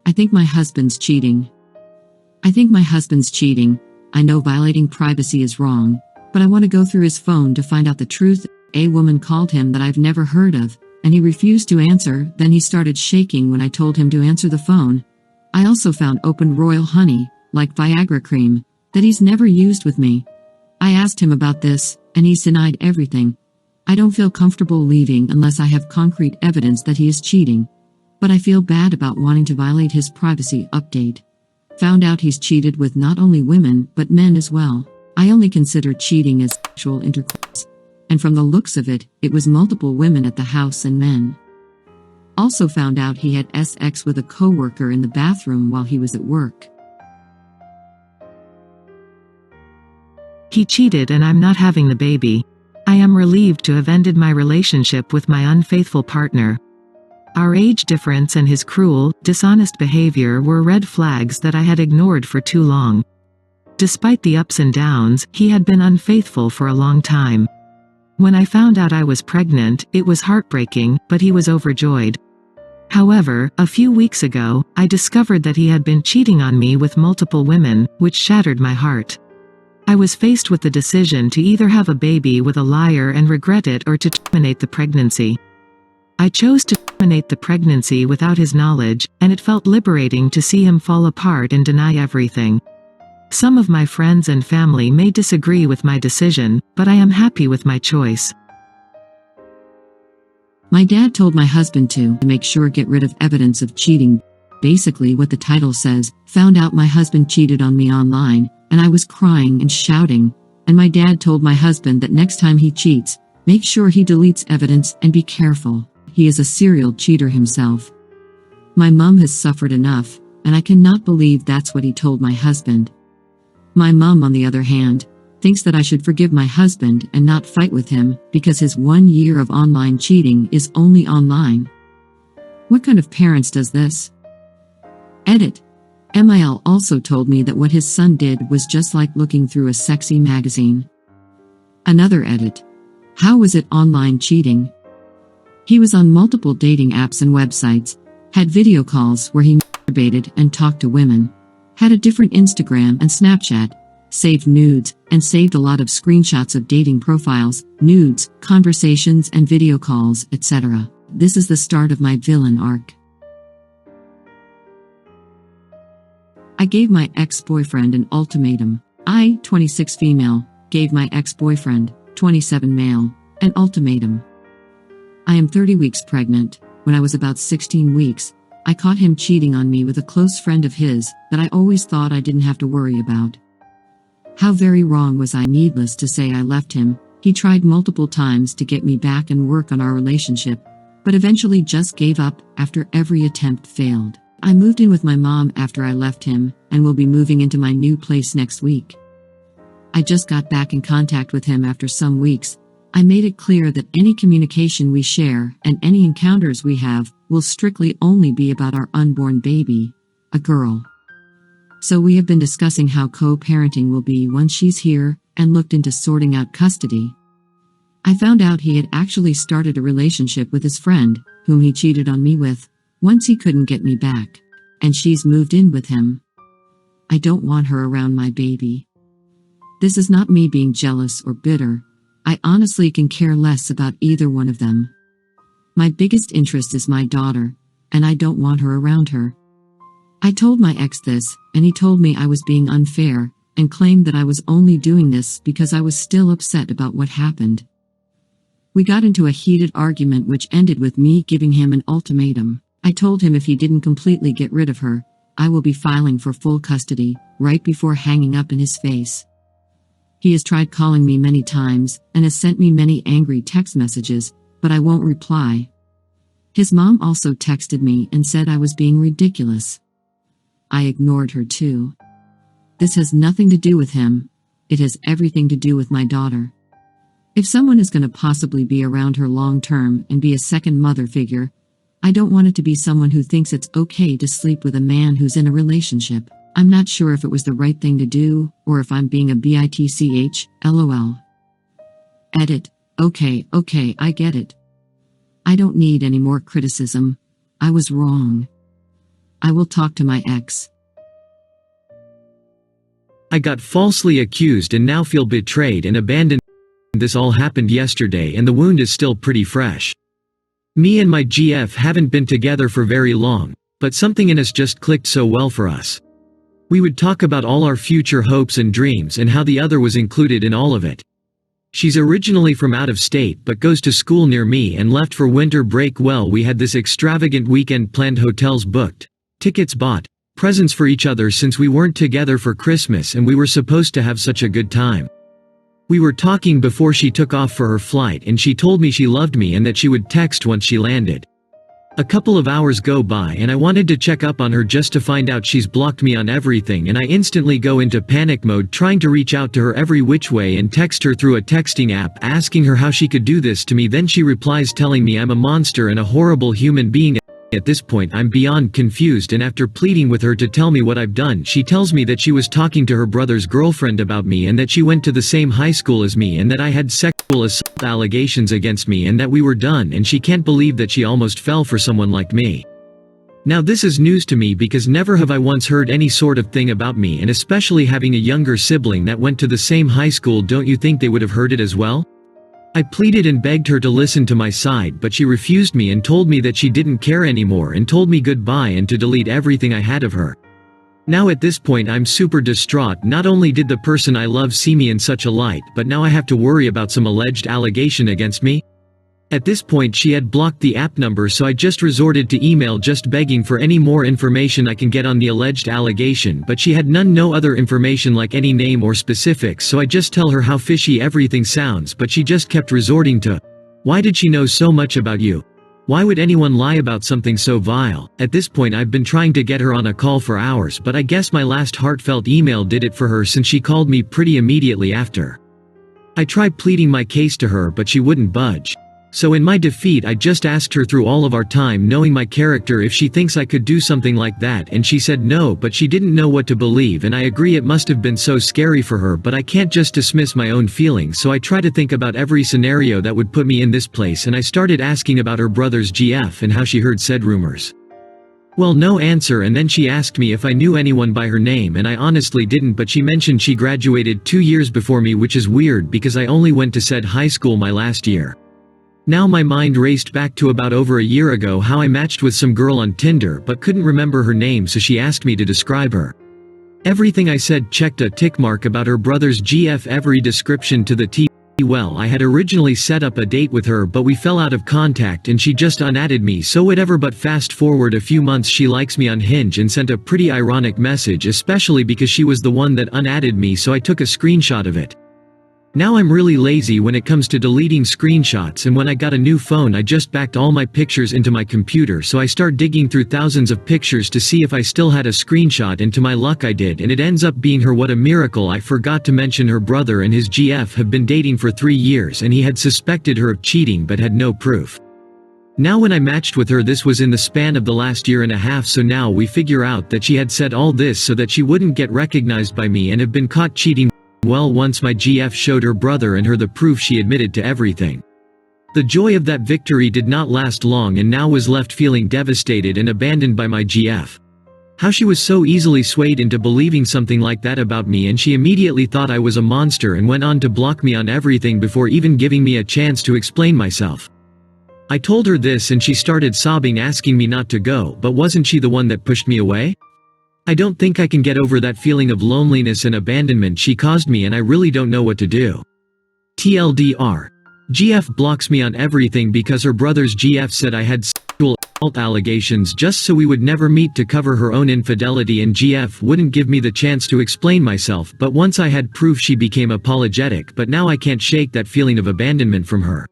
I think my husband's cheating. I think my husband's cheating. I know violating privacy is wrong, but I want to go through his phone to find out the truth. A woman called him that I've never heard of, and he refused to answer. Then he started shaking when I told him to answer the phone. I also found open royal honey, like Viagra cream, that he's never used with me. I asked him about this, and he's denied everything. I don't feel comfortable leaving unless I have concrete evidence that he is cheating. But I feel bad about wanting to violate his privacy. Update. Found out he's cheated with not only women, but men as well. I only consider cheating as sexual intercourse. And from the looks of it, it was multiple women at the house and men. Also found out he had sex with a coworker in the bathroom while he was at work. He cheated and I'm not having the baby. I am relieved to have ended my relationship with my unfaithful partner. Our age difference and his cruel, dishonest behavior were red flags that I had ignored for too long. Despite the ups and downs, he had been unfaithful for a long time. When I found out I was pregnant, it was heartbreaking, but he was overjoyed. However, a few weeks ago, I discovered that he had been cheating on me with multiple women, which shattered my heart. I was faced with the decision to either have a baby with a liar and regret it or to terminate the pregnancy. I chose to terminate the pregnancy without his knowledge, and it felt liberating to see him fall apart and deny everything. Some of my friends and family may disagree with my decision, but I am happy with my choice. My dad told my husband to make sure get rid of evidence of cheating. Basically what the title says, found out my husband cheated on me online, and I was crying and shouting, and my dad told my husband that next time he cheats, make sure he deletes evidence and be careful. He is a serial cheater himself. My mom has suffered enough, and I cannot believe that's what he told my husband. My mom, on the other hand, thinks that I should forgive my husband and not fight with him because his 1 year of online cheating is only online. What kind of parents does this? Edit. MIL also told me that what his son did was just like looking through a sexy magazine. Another edit. How was it online cheating? He was on multiple dating apps and websites, had video calls where he masturbated and talked to women, had a different Instagram and Snapchat, saved nudes, and saved a lot of screenshots of dating profiles, nudes, conversations and video calls, etc. This is the start of my villain arc. I gave my ex-boyfriend an ultimatum. I, 26 female, gave my ex-boyfriend, 27 male, an ultimatum. I am 30 weeks pregnant. When I was about 16 weeks, I caught him cheating on me with a close friend of his that I always thought I didn't have to worry about. How very wrong was I? Needless to say, I left him. He tried multiple times to get me back and work on our relationship, but eventually just gave up after every attempt failed. I moved in with my mom after I left him, and will be moving into my new place next week. I just got back in contact with him after some weeks. I made it clear that any communication we share and any encounters we have will strictly only be about our unborn baby, a girl. So we have been discussing how co-parenting will be once she's here, and looked into sorting out custody. I found out he had actually started a relationship with his friend, whom he cheated on me with, once he couldn't get me back, and she's moved in with him. I don't want her around my baby. This is not me being jealous or bitter. I honestly can care less about either one of them. My biggest interest is my daughter, and I don't want her around her. I told my ex this, and he told me I was being unfair, and claimed that I was only doing this because I was still upset about what happened. We got into a heated argument which ended with me giving him an ultimatum. I told him if he didn't completely get rid of her, I will be filing for full custody, right before hanging up in his face. He has tried calling me many times, and has sent me many angry text messages, but I won't reply. His mom also texted me and said I was being ridiculous. I ignored her too. This has nothing to do with him. It has everything to do with my daughter. If someone is going to possibly be around her long term and be a second mother figure, I don't want it to be someone who thinks it's okay to sleep with a man who's in a relationship. I'm not sure if it was the right thing to do, or if I'm being a bitch, lol. Edit. Okay, I get it. I don't need any more criticism. I was wrong. I will talk to my ex. I got falsely accused and now feel betrayed and abandoned. This all happened yesterday and the wound is still pretty fresh. Me and my GF haven't been together for very long, but something in us just clicked so well for us. We would talk about all our future hopes and dreams and how the other was included in all of it. She's originally from out of state but goes to school near me and left for winter break. Well, we had this extravagant weekend planned, hotels booked, tickets bought, presents for each other since we weren't together for Christmas, and we were supposed to have such a good time. We were talking before she took off for her flight and she told me she loved me and that she would text once she landed. A couple of hours go by and I wanted to check up on her just to find out she's blocked me on everything, and I instantly go into panic mode trying to reach out to her every which way and text her through a texting app asking her how she could do this to me. Then she replies telling me I'm a monster and a horrible human being. At this point I'm beyond confused, and after pleading with her to tell me what I've done, she tells me that she was talking to her brother's girlfriend about me and that she went to the same high school as me and that I had sexual assault allegations against me and that we were done, and she can't believe that she almost fell for someone like me. Now this is news to me because never have I once heard any sort of thing about me, and especially having a younger sibling that went to the same high school, don't you think they would have heard it as well? I pleaded and begged her to listen to my side, but she refused me and told me that she didn't care anymore and told me goodbye and to delete everything I had of her. Now at this point I'm super distraught. Not only did the person I love see me in such a light, but now I have to worry about some alleged allegation against me. At this point she had blocked the app number, so I just resorted to email just begging for any more information I can get on the alleged allegation, but she had none, no other information like any name or specifics, so I just tell her how fishy everything sounds, but she just kept resorting to, "Why did she know so much about you? Why would anyone lie about something so vile?" At this point I've been trying to get her on a call for hours, but I guess my last heartfelt email did it for her since she called me pretty immediately after. I tried pleading my case to her but she wouldn't budge. So in my defeat I just asked her through all of our time knowing my character if she thinks I could do something like that, and she said no, but she didn't know what to believe, and I agree it must have been so scary for her, but I can't just dismiss my own feelings, so I try to think about every scenario that would put me in this place, and I started asking about her brother's GF and how she heard said rumors. Well, no answer, and then she asked me if I knew anyone by her name, and I honestly didn't, but she mentioned she graduated 2 years before me, which is weird because I only went to said high school my last year. Now my mind raced back to about over a year ago, how I matched with some girl on Tinder but couldn't remember her name, so she asked me to describe her. Everything I said checked a tick mark about her brother's GF, every description to the T. Well, I had originally set up a date with her but we fell out of contact and she just unadded me, so whatever. But fast forward a few months, she likes me on Hinge and sent a pretty ironic message, especially because she was the one that unadded me, so I took a screenshot of it. Now I'm really lazy when it comes to deleting screenshots, and when I got a new phone I just backed all my pictures into my computer, so I start digging through thousands of pictures to see if I still had a screenshot, and to my luck I did, and it ends up being her. What a miracle. I forgot to mention her brother and his GF have been dating for 3 years and he had suspected her of cheating but had no proof. Now when I matched with her, this was in the span of the last year and a half, so now we figure out that she had said all this so that she wouldn't get recognized by me and have been caught cheating. Well, once my GF showed her brother and her the proof, she admitted to everything. The joy of that victory did not last long, and now was left feeling devastated and abandoned by my GF. How she was so easily swayed into believing something like that about me, and she immediately thought I was a monster and went on to block me on everything before even giving me a chance to explain myself. I told her this and she started sobbing, asking me not to go, but wasn't she the one that pushed me away? I don't think I can get over that feeling of loneliness and abandonment she caused me, and I really don't know what to do. TLDR. GF blocks me on everything because her brother's GF said I had sexual assault allegations just so we would never meet to cover her own infidelity, and GF wouldn't give me the chance to explain myself, but once I had proof she became apologetic, but now I can't shake that feeling of abandonment from her.